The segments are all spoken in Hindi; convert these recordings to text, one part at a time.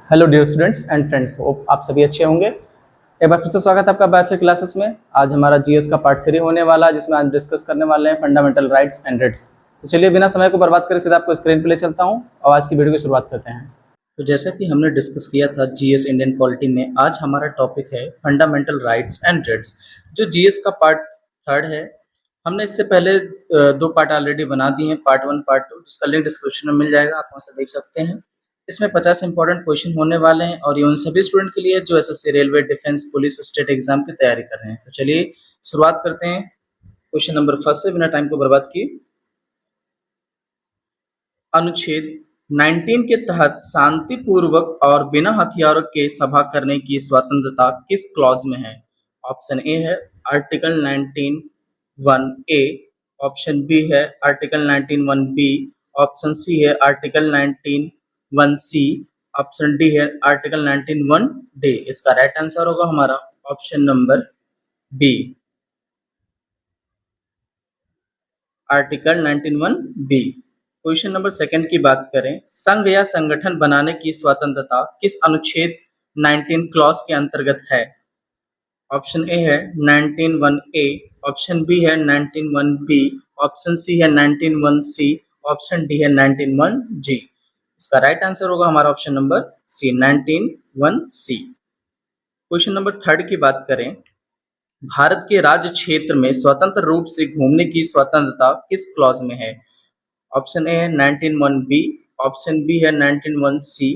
Hello dear students and friends, hope आप सभी अच्छे होंगे। एक बार फिर से स्वागत है आपका बायोफिर क्लासेस में। आज हमारा जीएस का पार्ट 3 होने वाला है, जिसमें आज डिस्कस करने वाले हैं फंडामेंटल राइट्स एंड रिट्स। तो चलिए बिना समय को बर्बाद करे सीधा आपको स्क्रीन पे ले चलता हूँ और आज की वीडियो की शुरुआत करते हैं। तो जैसा कि हमने डिस्कस किया था जीएस इंडियन पॉलिटी में, आज हमारा टॉपिक है फंडामेंटल राइट्स एंड रिट्स, जो जीएस का पार्ट 3 है। हमने इससे पहले दो पार्ट ऑलरेडी बना दिए हैं, पार्ट 1 पार्ट 2, जिसका लिंक डिस्क्रिप्शन में मिल जाएगा, आप वहाँ से देख सकते हैं। इसमें 50 इंपॉर्टेंट क्वेश्चन होने वाले हैं और ये उन सभी स्टूडेंट के लिए जो SSC, railway, defence, police, state exam की तैयारी कर रहे हैं। तो चलिए शुरुआत करते हैं क्वेश्चन नंबर फर्स्ट से, बिना टाइम को बर्बाद किए। अनुच्छेद 19 के तहत शांतिपूर्वक और बिना हथियारों के सभा करने की स्वतंत्रता किस क्लॉज में है? ऑप्शन ए है आर्टिकल 19(1)(a), ऑप्शन बी है आर्टिकल 19(1)(b), ऑप्शन सी है आर्टिकल 19(1)(c), ऑप्शन डी है आर्टिकल 19(1)(d). इसका राइट आंसर होगा हमारा option number B, article 19(1)(b। Question number second की बात करें, संघ या संगठन बनाने की स्वतंत्रता किस अनुच्छेद 19 क्लॉज के अंतर्गत है? ऑप्शन ए है 19(1)(a), ऑप्शन बी है 19(1)(b), ऑप्शन सी है 19(1)(c), ऑप्शन डी है 19(1)(g). इसका राइट आंसर होगा हमारा option number C, 19(1)(c). Question number third की बात करें, भारत के राज्य क्षेत्र में स्वतंत्र रूप से घूमने की स्वतंत्रता किस क्लॉज में है? ऑप्शन ए है 19(1)(b), ऑप्शन बी है 19(1)(c),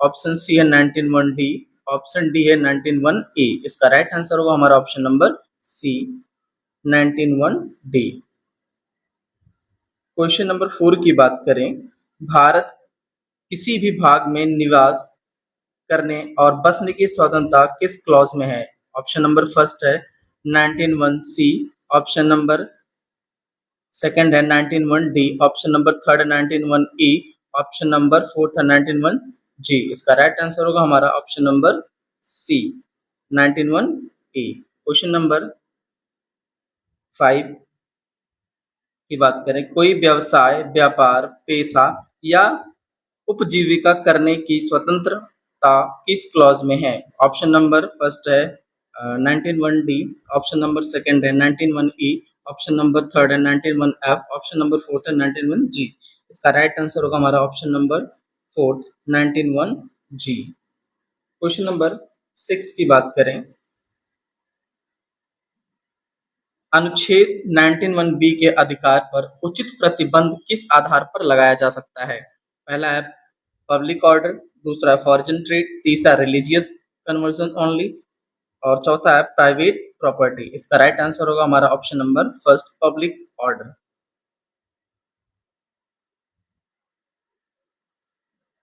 ऑप्शन सी है 19(1)(d), ऑप्शन डी है 19(1)(a). इसका राइट आंसर होगा हमारा option number C, 19(1)(d). Question number 4 की बात करें, भारत किसी भी भाग में निवास करने और बसने की स्वतंत्रता किस क्लॉज में है? ऑप्शन नंबर फर्स्ट है 19(1)(c), ऑप्शन नंबर सेकंड है 19(1)(d), ऑप्शन नंबर थर्ड है 19(1)(e), ऑप्शन नंबर फोर्थ है 19(1)(g). इसका राइट आंसर होगा हमारा option number C, 19(1)(e). Question number 5 की बात करें, कोई व्यवसाय, व्यापार, पेशा या उपजीविका करने की स्वतंत्रता किस क्लॉज में है? ऑप्शन नंबर फर्स्ट है 19(1)(d), ऑप्शन नंबर सेकंड है 19(1)(e), ऑप्शन नंबर थर्ड है 19(1)(f), ऑप्शन नंबर फोर्थ है 19(1)(g). इसका राइट आंसर होगा हमारा option number fourth, 19(1)(g). Question number 6 की बात करें, अनुच्छेद 19(1)(b) के अधिकार पर उचित प्रतिबंध किस आधार पर लगाया जा सकता है? पहला है पब्लिक ऑर्डर, दूसरा है फॉरेन ट्रेड, तीसरा रिलीजियस कन्वर्जन ओनली और चौथा है प्राइवेट प्रॉपर्टी। इसका राइट आंसर होगा हमारा option number first, public order.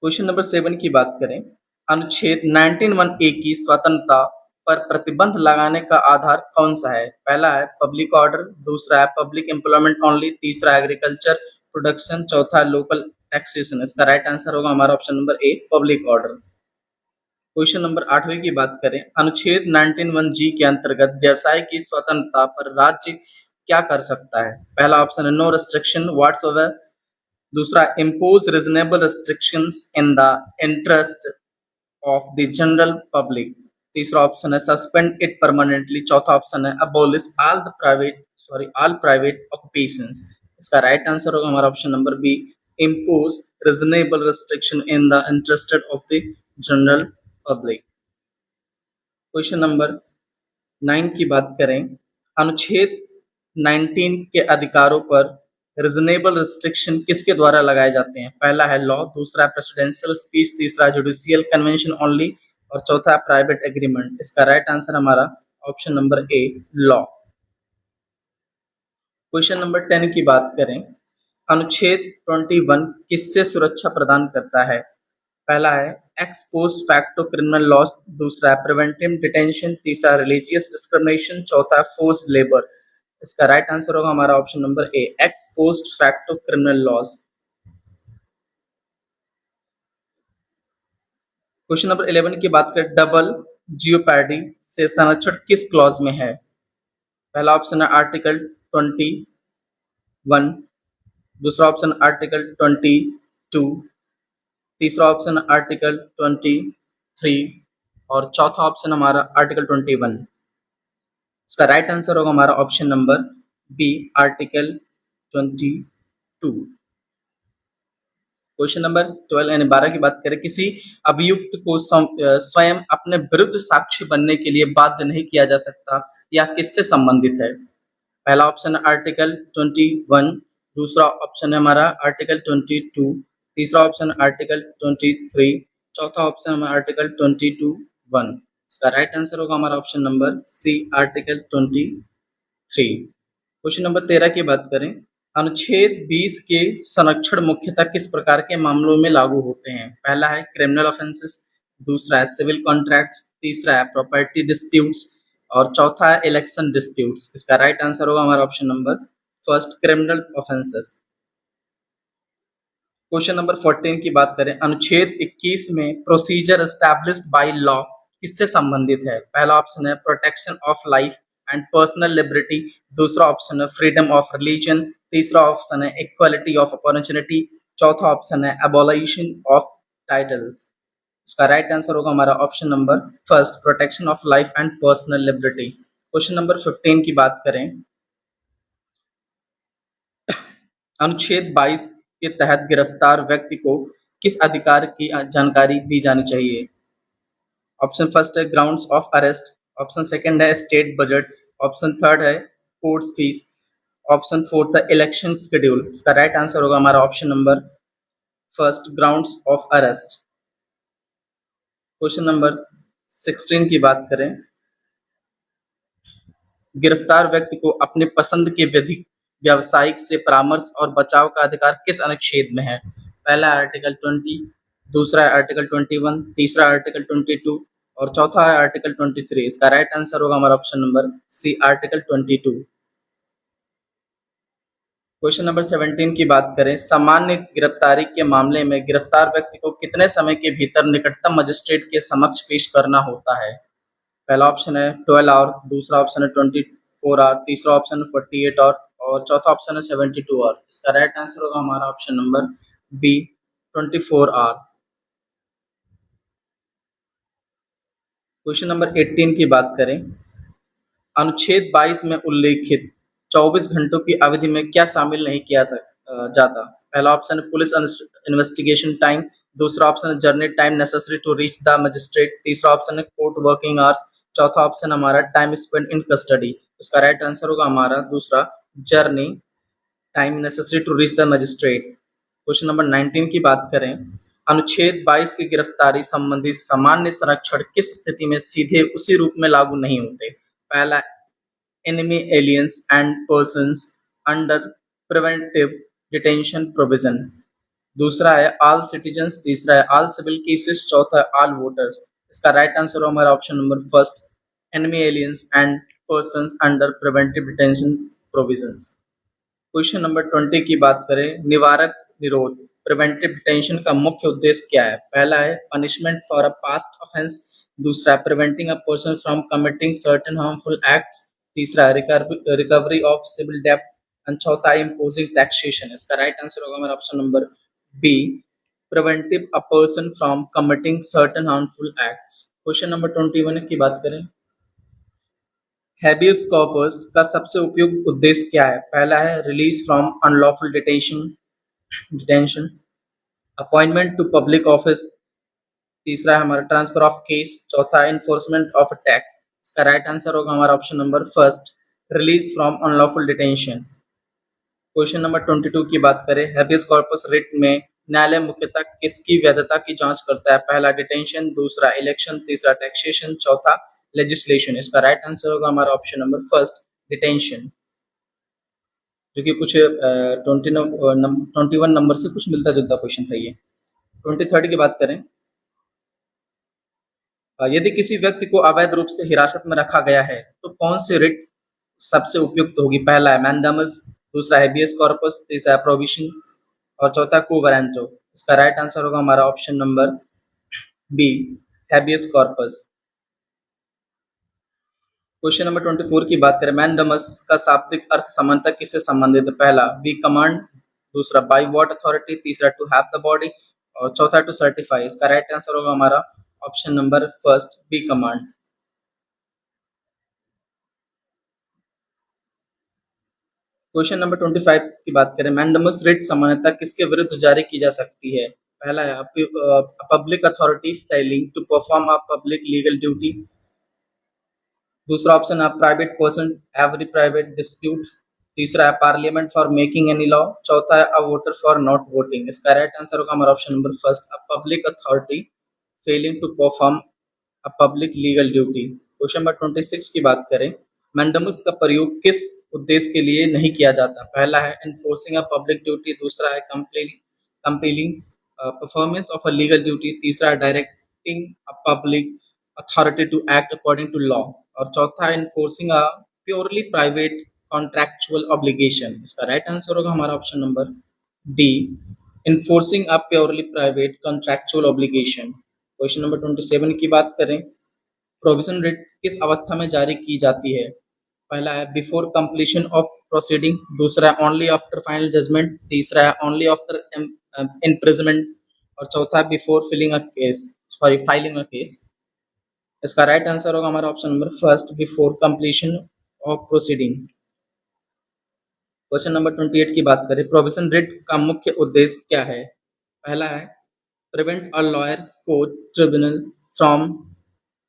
Question number 7 की बात करें, अनुच्छेद 19(1)(a) की स्वतंत्रता पर प्रतिबंध लगाने का आधार कौन सा है? पहला है पब्लिक ऑर्डर, दूसरा है पब्लिक एम्प्लॉयमेंट ओनली, तीसरा एग्रीकल्चर प्रोडक्शन, चौथा लोकल टैक्सेशन। इसका राइट आंसर होगा हमारा option number A, public order. Question number 8वें की बात करें, अनुच्छेद 19(1)(g) के अंतर्गत व्यवसाय की स्वतंत्रता पर राज्य क्या कर सकता है? पहला ऑप्शन है नो रिस्ट्रिक्शन व्हाट्सएवर, दूसरा impose reasonable restrictions in the interest of the general public, तीसरा ऑप्शन है सस्पेंड इट परमानेंटली, चौथा ऑप्शन है अबॉलिश ऑल प्राइवेट ऑक्यूपेशंस। इसका राइट आंसर होगा हमारा option number B, impose reasonable restriction in the interest of the general public. Question number 9 की बात करें, अनुच्छेद 19 के अधिकारों पर रीजनेबल रिस्ट्रिक्शन किसके द्वारा लगाए जाते हैं? पहला है लॉ, दूसरा है प्रेसिडेंशियल स्पीच, तीसरा जुडिशियल कन्वेंशन ओनली और चौथा है प्राइवेट एग्रीमेंट। इसका राइट आंसर हमारा ऑप्शन नंबर ए, लॉ। क्वेश्चन नंबर 10 की बात करें, अनुच्छेद 21 किससे सुरक्षा प्रदान करता है? पहला है ex post facto criminal laws, दूसरा है प्रिवेंटिव डिटेंशन, तीसरा रिलीजियस डिस्क्रिमिनेशन, चौथा फोर्स्ड लेबर। इसका राइट आंसर होगा हमारा option number A, ex post facto criminal laws. Question number 11 की बात करें, डबल जियोपैर्डी से संरक्षण किस क्लॉज में है? पहला ऑप्शन है आर्टिकल 21, दूसरा ऑप्शन आर्टिकल 22, तीसरा ऑप्शन आर्टिकल 23, 3 और चौथा ऑप्शन हमारा आर्टिकल 21। इसका राइट आंसर होगा हमारा option number B, article 22। Question number 12 यानी 12 की बात करें, किसी अभियुक्त को स्वयं अपने विरुद्ध साक्षी बनने के लिए बाध्य नहीं किया जा सकता, या किससे संबंधित है? पहला ऑप्शन है आर्टिकल 21, दूसरा ऑप्शन है हमारा आर्टिकल 22, तीसरा ऑप्शन आर्टिकल 23, चौथा ऑप्शन हमारा आर्टिकल 22(1). इसका राइट आंसर होगा हमारा option number C, article 23। Question number 13 की बात करें, अनुच्छेद 20 के संरक्षण मुख्यतः किस प्रकार के मामलों में लागू होते हैं? पहला है क्रिमिनल ऑफेंसेस, दूसरा है सिविल कॉन्ट्रैक्ट्स, तीसरा है प्रॉपर्टी डिस्प्यूट्स और चौथा है इलेक्शन डिस्प्यूट्स। इसका राइट आंसर होगा हमारा option number first, criminal offences. Question number 14 की बात करें, अनुच्छेद 21 में प्रोसीजर एस्टैब्लिश्ड बाय लॉ किससे संबंधित है? पहला ऑप्शन है protection of life and personal liberty, दूसरा ऑप्शन है फ्रीडम ऑफ रिलीजन, तीसरा ऑप्शन है इक्वालिटी ऑफ अपॉर्चुनिटी, चौथा ऑप्शन है एबॉलिशन ऑफ टाइटल्स। इसका राइट आंसर होगा हमारा option number first, protection of life and personal liberty. Question number 15 की बात करें, अनुच्छेद 22 के तहत गिरफ्तार व्यक्ति को किस अधिकार की जानकारी दी जानी चाहिए? ऑप्शन फर्स्ट है grounds of arrest, option second है स्टेट बजट्स, ऑप्शन थर्ड है कोर्ट्स फीस, ऑप्शन फोर्थ है इलेक्शन शेड्यूल। इसका राइट आंसर होगा हमारा option number first, grounds of arrest. Question number 16 की बात करें, गिरफ्तार व्यक्ति को अपने पसंद के विधिक, व्यावसायिक से परामर्श और बचाव का अधिकार किस अनुच्छेद में है? पहला आर्टिकल 20, दूसरा है आर्टिकल 21, तीसरा आर्टिकल 22 और चौथा है आर्टिकल 23। इसका राइट आंसर होगा हमारा option number C, article 22। Question number 17 की बात करें, सामान्य गिरफ्तारी के मामले में गिरफ्तार व्यक्ति को कितने समय के भीतर निकटतम मजिस्ट्रेट के समक्ष पेश करना होता है? पहला ऑप्शन है 12 आवर, दूसरा ऑप्शन है 24 आवर, तीसरा ऑप्शन है 48 आवर और चौथा ऑप्शन है 72 आवर। इसका राइट आंसर होगा हमारा option number B, 24 hour. Question number 18 की बात करें, अनुच्छेद 22 में उल्लेखित 24 घंटों की अवधि में क्या शामिल नहीं किया जाता? पहला ऑप्शन है पुलिस इन्वेस्टिगेशन टाइम, दूसरा ऑप्शन है journey time necessary to reach the magistrate, तीसरा ऑप्शन है कोर्ट वर्किंग आवर्स, चौथा ऑप्शन हमारा टाइम स्पेंड इन कस्टडी। उसका राइट आंसर होगा हमारा दूसरा, journey time necessary to reach the magistrate. Question number 19 की बात करें, अनुच्छेद 22 की गिरफ्तारी संबंधी सामान्य संरक्षण किस स्थिति में सीधे उसी रूप में लागू नहीं होते? पहला enemy aliens and persons under preventive detention provision, दूसरा है all citizens, तीसरा है all civil cases, चौथा है all voters। इसका राइट आंसर है हमारा option number first, enemy aliens and persons under preventive detention provisions। Question number 20 की बात करें, निवारक निरोध प्रिवेंटिव डिटेंशन का मुख्य उद्देश्य क्या है? पहला है punishment for a past offence, दूसरा है preventing a person from committing certain harmful acts, तीसरा है रिकवरी ऑफ सिविल डेब्ट एंड चौथा है इम्पोजिंग टैक्सेशन। इसका राइट आंसर होगा हमारा option number B, preventive a person from committing certain harmful acts. Question number 21 की बात करें, हैबियस कॉर्पस का सबसे उपयुक्त उद्देश्य क्या है? पहला है release from unlawful detention, appointment to public office, तीसरा है हमारा ट्रांसफर ऑफ केस, चौथा है इन्फोर्समेंट ऑफ टैक्स। इसका राइट आंसर होगा हमारा option number first, release from unlawful detention. Question number 22 की बात करें, हैबियस कॉर्पस रिट में न्यायालय मुख्यतः किसकी वैधता की जांच करता है? पहला डिटेंशन, दूसरा इलेक्शन, तीसरा टैक्सेशन, चौथा लेजिस्लेशन। इसका राइट आंसर होगा हमारा ऑप्शन नंबर फर्स्ट, डिटेंशन, जो कि कुछ 21 नंबर से कुछ मिलता जुलता क्वेश्चन था ये। 23 की बात करें, यदि किसी व्यक्ति को अवैध रूप से हिरासत में रखा गया है तो कौन सी रिट सबसे उपयुक्त होगी? पहला है मैंडामस, दूसरा है हैबियस कॉर्पस, तीसरा है प्रोविशन और चौथा क्वो वारंटो। इसका राइट आंसर होगा हमारा option number B, habeas corpus. Question number 24 की बात करें, मैंडामस का शाब्दिक अर्थ समानता किससे संबंधित है? पहला वी कमांड, दूसरा बाय व्हाट अथॉरिटी, तीसरा टू हैव द बॉडी और चौथा टू सर्टिफाई। इसका राइट आंसर होगा हमारा option number first B command. Question number 25 की बात करें, मैंडेमस रिट सामान्यतः किसके विरुद्ध जारी की जा सकती है? पहला है public authority failing to perform a public legal duty. दूसरा ऑप्शन है private person every private dispute. तीसरा है parliament for making any law. चौथा है a voter for not voting. इसका राइट आंसर होगा हमारा option number first, a public authority failing to perform a public legal duty. Question number 26 की बात करें, मैंडेमस का प्रयोग किस उद्देश्य के लिए नहीं किया जाता? पहला है एनफोर्सिंग अ पब्लिक ड्यूटी। दूसरा है compelling performance of a legal duty. तीसरा है directing a public authority to act according to law. और चौथा है enforcing a purely private contractual obligation. इसका राइट आंसर होगा हमारा option number D, enforcing a purely private contractual obligation. Question number 27 की बात करें, प्रोविजन रिट किस अवस्था में जारी की जाती है? पहला है बिफोर कंप्लीशन ऑफ प्रोसीडिंग। दूसरा है ओनली आफ्टर फाइनल जजमेंट। तीसरा है ओनली आफ्टर इम्प्रिजनमेंट। और चौथा है बिफोर फाइलिंग अ केस। इसका राइट आंसर होगा हमारा option number first, before completion of proceeding. Question number 28 की बात करें, प्रोविजन रिट का मुख्य उद्देश्य क्या है? पहला है prevent a lawyer court tribunal from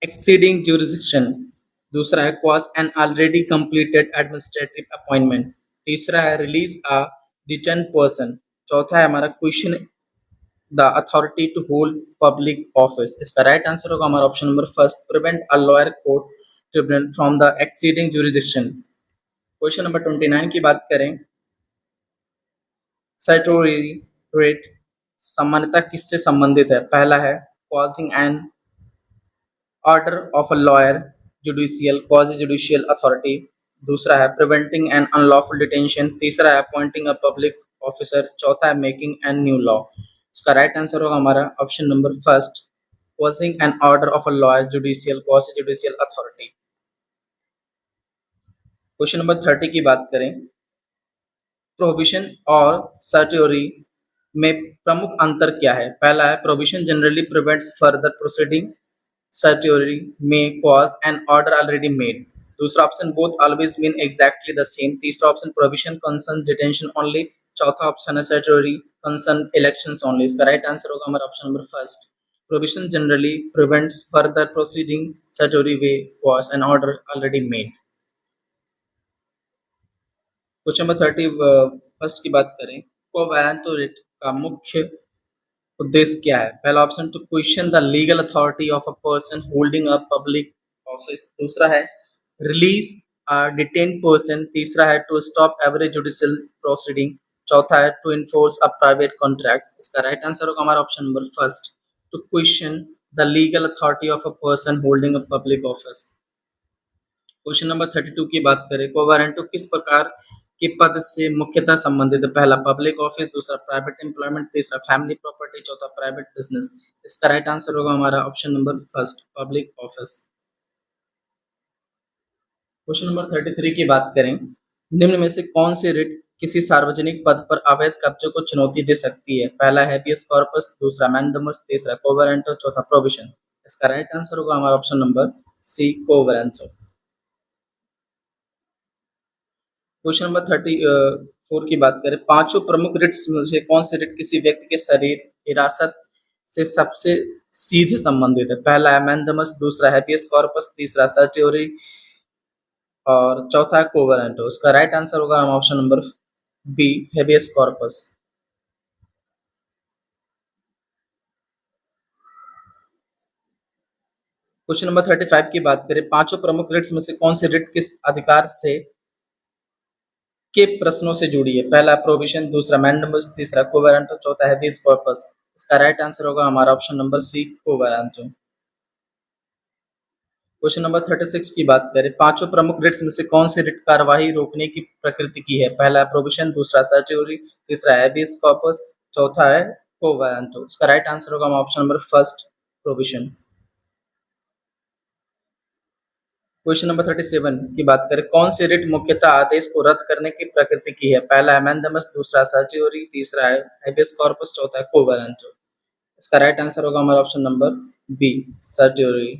exceeding jurisdiction। दूसरा है quash an already completed administrative appointment. तीसरा है रिलीज अ डिटेन पर्सन। चौथा है हमारा question the authority to hold public office. इसका राइट आंसर होगा हमारा option number first, prevent a lawyer court tribunal from the exceeding jurisdiction। Question number 29 की बात करें, स्टैट्यूटरी रेट सामान्यता किससे संबंधित है? पहला है causing an order of a lawyer judicial quasi judicial authority. दूसरा है प्रिवेंटिंग एन अनलॉफुल डिटेंशन। तीसरा है अपॉइंटिंग अ पब्लिक ऑफिसर। चौथा है मेकिंग एन न्यू लॉ। इसका राइट आंसर होगा हमारा option number first, causing an order of a lawyer judicial quasi judicial authority. Question number 30 की बात करें, प्रोहिबिशन और सर्टियोरी में प्रमुख अंतर क्या है? पहला है prohibition generally prevents further proceeding. Certiorari में cause an order already made। दूसरा option both always mean exactly the same। तीसरा option prohibition concerns detention only। चौथा ऑप्शन है सर्टियोरी concern elections only। इसका राइट आंसर होगा हमारा option number first, prohibition generally prevents further proceeding। Certiorari वे cause an order already made। Question number 31 की बात करें, कोवैलेंट का मुख्य उद्देश्य क्या है? पहला option to question the legal authority of a person holding a public office. दूसरा है रिलीज अ डिटेन पर्सन। तीसरा है to stop every judicial proceeding. चौथा है to enforce a private contract. इसका राइट आंसर होगा हमारा option number first, to question the legal authority of a person holding a public office. Question number 32 की बात करें, कोवारंटो किस प्रकार के पद से मुख्यतः संबंधित है? पहला पब्लिक ऑफिस। दूसरा प्राइवेट एम्प्लॉयमेंट। तीसरा फैमिली प्रॉपर्टी। चौथा प्राइवेट बिजनेस। इसका राइट आंसर होगा हमारा option number first, public office. Question number 33 की बात करें, निम्न में से कौन सी रिट किसी सार्वजनिक पद पर अवैध कब्जे को चुनौती दे सकती है? पहला हैबियस कॉर्पस। दूसरा मैंडेमस। तीसरा कोवारंटो। चौथा प्रोविजन। इसका राइट आंसर होगा हमारा option number C, quo warranto. Question number 34 की बात करें, पांचों प्रमुख रिट्स में से कौन सी रिट किसी व्यक्ति के शरीर हिरासत से सबसे सीधे संबंधित है? पहला है मैंडेमस। दूसरा हैबियस कॉर्पस। तीसरा सर्टियोरी और चौथा है कोवारंटो। उसका राइट आंसर होगा हम option number B, habeas corpus. Question number 35 की बात करें, पांचों प्रमुख रिट्स में से कौन सी रिट किस अधिकार से के प्रश्नों से जुड़ी है? पहला प्रोविजन। दूसरा मैंडेमस। तीसरा कोवारंटो। चौथा हैबियस कॉर्पस। इसका राइट आंसर होगा हमारा option number C, quo warranto. Question number 36 की बात करें, पांचों प्रमुख रिट्स में से कौन सी रिट कार्यवाही रोकने की प्रकृति की है? पहला है प्रोविजन। दूसरा सर्टियोरी। तीसरा हैबियस कॉर्पस। चौथा है कोवारंटो। इसका राइट आंसर होगा option number first, provision. Question number 37 की बात करें, कौन सी रिट मुख्यतः आदेश को रद्द करने की प्रकृति की है? पहला है मैंडेमस। दूसरा सर्टियोरी। तीसरा है हैबियस कॉर्पस। चौथा है कोवारंटो। इसका राइट आंसर होगा हमारा option number B surgery.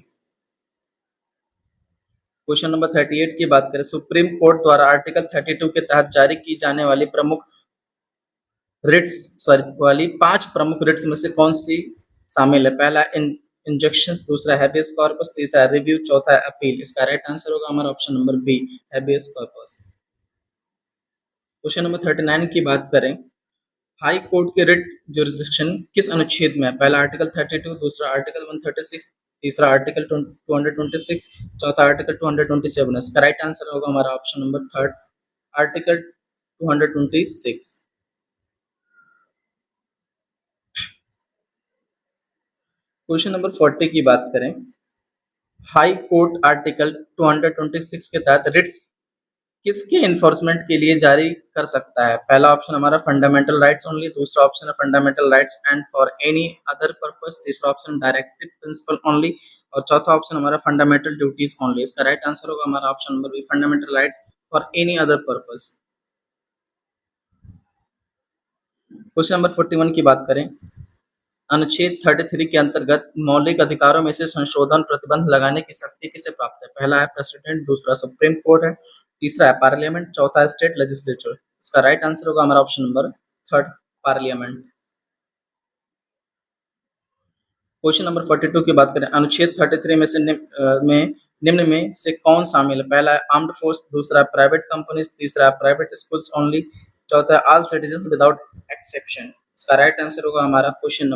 Question number 38 की बात करें, सुप्रीम कोर्ट द्वारा आर्टिकल 32 के तहत जारी की जाने वाली प्रमुख रिट्स वाली 5 प्रमुख रिट्स में से कौन सी शामिल है? पहला इंजंक्शन, दूसरा हैबियस कॉर्पस, तीसरा रिव्यू, चौथा है अपील। इसका राइट आंसर होगा हमारा option number B habeas corpus. Question number 39 की बात करें, हाई कोर्ट के रिट जुरिस्डिक्शन किस अनुच्छेद में है? पहला आर्टिकल 32, दूसरा आर्टिकल 136, तीसरा आर्टिकल 226, चौथा आर्टिकल 227 है। इसका राइट आंसर होगा हमारा option number third article 226। Question number 40 की बात करें, हाई कोर्ट आर्टिकल 226 के तहत रिट्स किसके इन्फोर्समेंट के लिए जारी कर सकता है? पहला ऑप्शन हमारा फंडामेंटल राइट्स ओनली, दूसरा ऑप्शन है fundamental rights and for any other purpose, तीसरा ऑप्शन डायरेक्टिव प्रिंसिपल ओनली और चौथा ऑप्शन हमारा फंडामेंटल ड्यूटीज ओनली। इसका राइट आंसर होगा हमारा option number B fundamental rights for any other purpose. Question number 41 की बात करें, अनुच्छेद 33 के अंतर्गत मौलिक अधिकारों में से संशोधन प्रतिबंध लगाने की शक्ति किसे प्राप्त है? पहला है प्रेसिडेंट, दूसरा सुप्रीम कोर्ट है, तीसरा है पार्लियामेंट, चौथा है स्टेट लेजिस्लेचर। इसका राइट आंसर होगा हमारा option number third parliament. Question number 42 की बात करें, अनुच्छेद 33 में से निम्न में से कौन शामिल है? पहला है आर्म्ड फोर्स, दूसरा प्राइवेट कंपनीज, तीसरा प्राइवेट स्कूल्स ओनली, चौथा ऑल सिटीजन विदाउट एक्सेप्शन। इसका राइट आंसर होगा हमारा ऑप्शन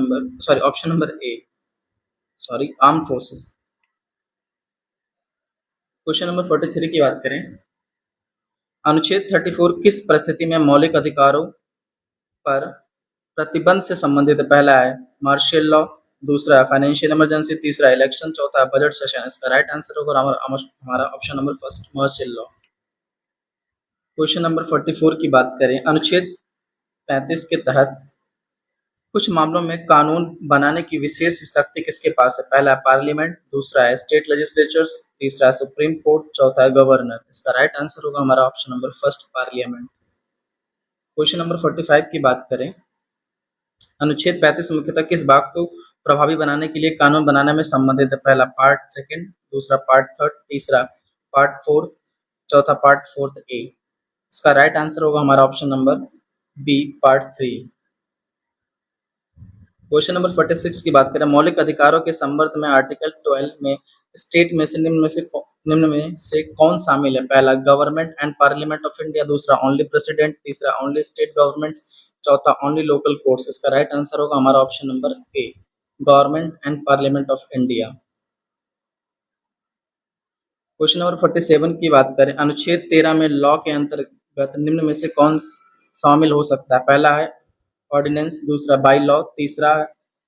नंबर ए आर्म्ड फोर्सेस। क्वेश्चन नंबर 43 की बात करें, अनुच्छेद 34 किस परिस्थिति में मौलिक अधिकारों पर प्रतिबंध से संबंधित है? पहला है मार्शल लॉ, दूसरा है फाइनेंशियल इमरजेंसी, तीसरा इलेक्शन, चौथा है बजट सेशन। इसका राइट आंसर होगा हमारा option number first martial law. Question number 44 की बात करें, अनुच्छेद 35 के तहत कुछ मामलों में कानून बनाने की विशेष शक्ति किसके पास है? पहला है पार्लियामेंट, दूसरा है स्टेट लेजिस्लेचर्स, तीसरा है सुप्रीम कोर्ट, चौथा है गवर्नर। इसका राइट आंसर होगा हमारा option number first parliament. Question number 45 की बात करें, अनुच्छेद 35 मुख्यतः किस भाग को प्रभावी बनाने के लिए कानून बनाने में संबंधित है? पहला पार्ट सेकंड, दूसरा पार्ट थर्ड, तीसरा पार्ट फोर्थ, चौथा पार्ट फोर्थ ए। इसका राइट आंसर होगा हमारा option number B part 3। Question number 46 की बात करें, मौलिक अधिकारों के संदर्भ में आर्टिकल 12 में स्टेट में से निम्न में से कौन शामिल है? पहला government and parliament of India, दूसरा ओनली प्रेसिडेंट, तीसरा ओनली स्टेट गवर्नमेंट्स, चौथा ओनली लोकल कोर्ट्स। इसका राइट आंसर होगा हमारा option number A government and parliament of India. Question number 47 की बात करें, अनुच्छेद 13 में लॉ के अंतर्गत निम्न में से कौन शामिल हो सकता है? पहला है ऑर्डिनेंस, दूसरा बाई लॉ, तीसरा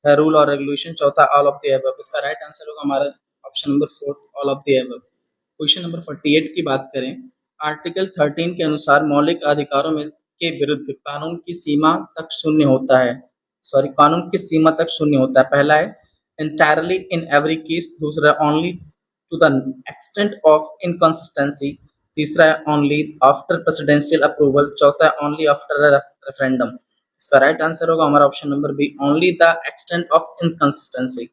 है रूल और रेगुलेशन, चौथा ऑल ऑफ द अबव। इसका राइट आंसर होगा हमारा option number fourth all of the above. Question number 48 की बात करें, आर्टिकल 13 के अनुसार मौलिक अधिकारों में के विरुद्ध कानून की सीमा तक शून्य होता है कानून किस सीमा तक शून्य होता है? पहला है entirely in every case, दूसरा only to the extent of inconsistency, तीसरा है only after presidential approval, चौथा है only after a referendum। इसका राइट आंसर होगा हमारा option number B only the extent of inconsistency।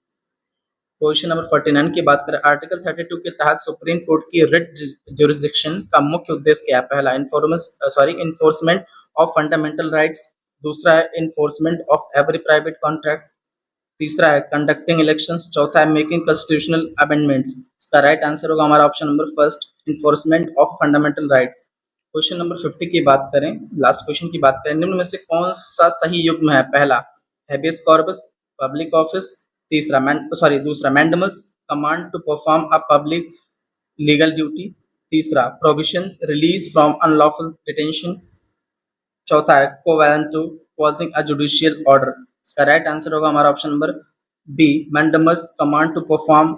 Question number 49 की बात करें, आर्टिकल 32 के तहत सुप्रीम कोर्ट की रिट जुरिस्डिक्शन का मुख्य उद्देश्य क्या है? पहला इन्फोर्समेंट ऑफ फंडामेंटल राइट्स, दूसरा है enforcement of every private contract, तीसरा है कंडक्टिंग इलेक्शंस, चौथा है मेकिंग कॉन्स्टिट्यूशनल अमेंडमेंट्स। इसका राइट आंसर होगा हमारा option number first enforcement of fundamental rights. Question number 50 की बात करें, लास्ट क्वेश्चन की बात करें, निम्न में से कौन सा सही युग्म है? पहला हैबियस कॉर्पस पब्लिक ऑफिस, दूसरा mandamus command to perform a public legal duty, तीसरा provision release from unlawful detention, चौथा है quo warranto causing a judicial order. इसका राइट आंसर होगा हमारा option number B mandamus command to perform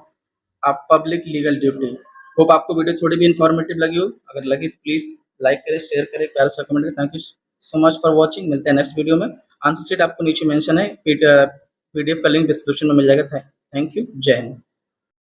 a public legal duty. Hope आपको वीडियो थोड़ी भी इंफॉर्मेटिव लगी हो, अगर लगी तो प्लीज लाइक करें, शेयर करें, प्यार से कमेंट करें। Thank you so much for watching. मिलते हैं नेक्स्ट वीडियो में। आंसर शीट आपको नीचे मेंशन है, पीडीएफ का लिंक डिस्क्रिप्शन में मिल जाएगा। थैंक यू, जय हिंद।